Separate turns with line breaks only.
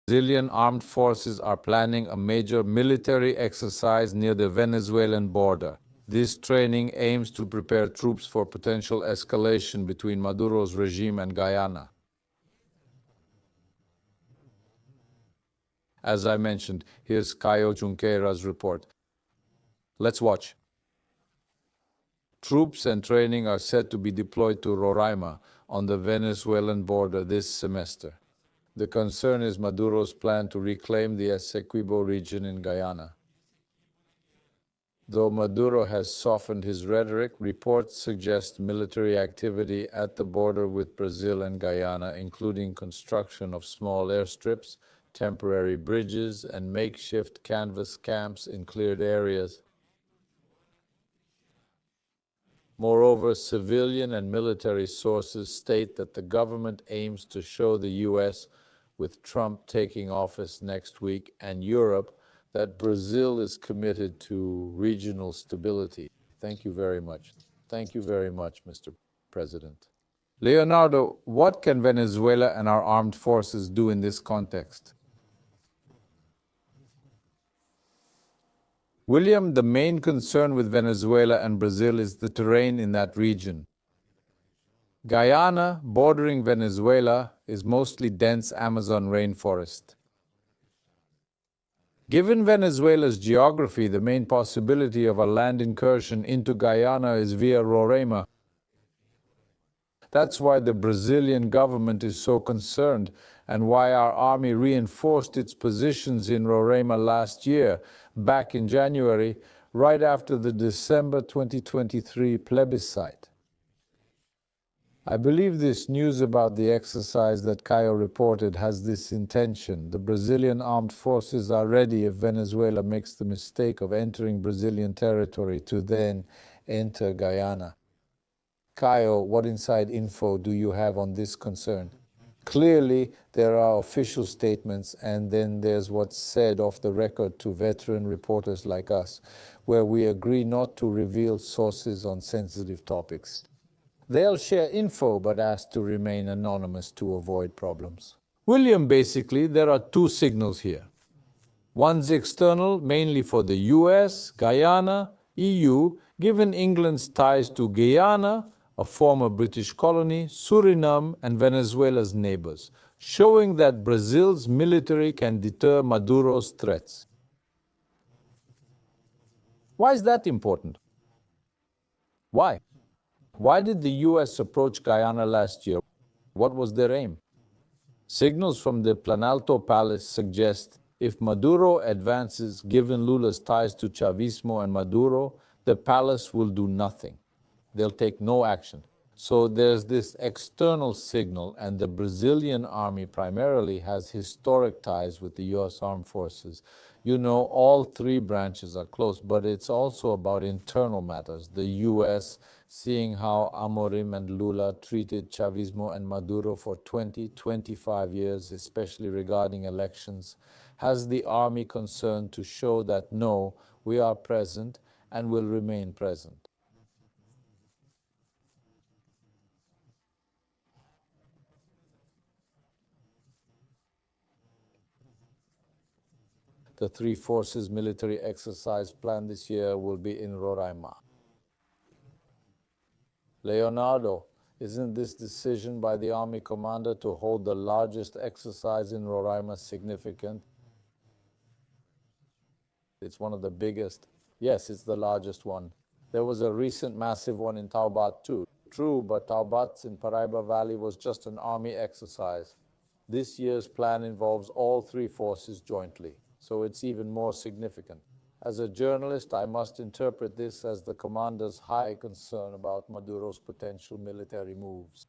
Brazilian armed forces are planning a major military exercise near the Venezuelan border. This training aims to prepare troops for potential escalation between Maduro's regime and Guyana. As I mentioned, here's Caio Junqueira's report. Let's watch. Troops and training are set to be deployed to Roraima on the Venezuelan border this semester. The concern is Maduro's plan to reclaim the Essequibo region in Guyana. Though Maduro has softened his rhetoric, reports suggest military activity at the border with Brazil and Guyana, including construction of small airstrips, temporary bridges, and makeshift canvas camps in cleared areas. Moreover, civilian and military sources state that the government aims to show the U.S., with Trump taking office next week, and Europe, that Brazil is committed to regional stability. Thank you very much. Thank you very much, Mr. President. Leonardo, what can Venezuela and our armed forces do in this context? William, the main concern with Venezuela and Brazil is the terrain in that region. Guyana, bordering Venezuela, is mostly dense Amazon rainforest. Given Venezuela's geography, the main possibility of a land incursion into Guyana is via Roraima. That's why the Brazilian government is so concerned, and why our army reinforced its positions in Roraima last year, back in January, right after the December 2023 plebiscite. I believe this news about the exercise that Caio reported has this intention. The Brazilian armed forces are ready if Venezuela makes the mistake of entering Brazilian territory to then enter Guyana. Caio, what inside info do you have on this concern? Clearly, there are official statements, and then there's what's said off the record to veteran reporters like us, where we agree not to reveal sources on sensitive topics. They'll share info but ask to remain anonymous to avoid problems. William, basically, there are two signals here. One's external, mainly for the US, Guyana, EU, given England's ties to Guyana, a former British colony, Suriname, and Venezuela's neighbors, showing that Brazil's military can deter Maduro's threats. Why is that important? Why? Why did the US approach Guyana last year? What was their aim? Signals from the Planalto Palace suggest if Maduro advances, given Lula's ties to Chavismo and Maduro, the palace will do nothing. They'll take no action. So there's this external signal, and the Brazilian army primarily has historic ties with the US Armed Forces. You know, all three branches are close, but it's also about internal matters. The US, seeing how Amorim and Lula treated Chavismo and Maduro for 25 years, especially regarding elections, has the army concerned to show that no, we are present and will remain present. The three forces military exercise planned this year will be in Roraima. Leonardo, isn't this decision by the army commander to hold the largest exercise in Roraima significant? It's one of the biggest. Yes, it's the largest one. There was a recent massive one in Taubat too. True, but Taubat's in Paraiba Valley was just an army exercise. This year's plan involves all three forces jointly, so it's even more significant. As a journalist, I must interpret this as the commander's high concern about Maduro's potential military moves.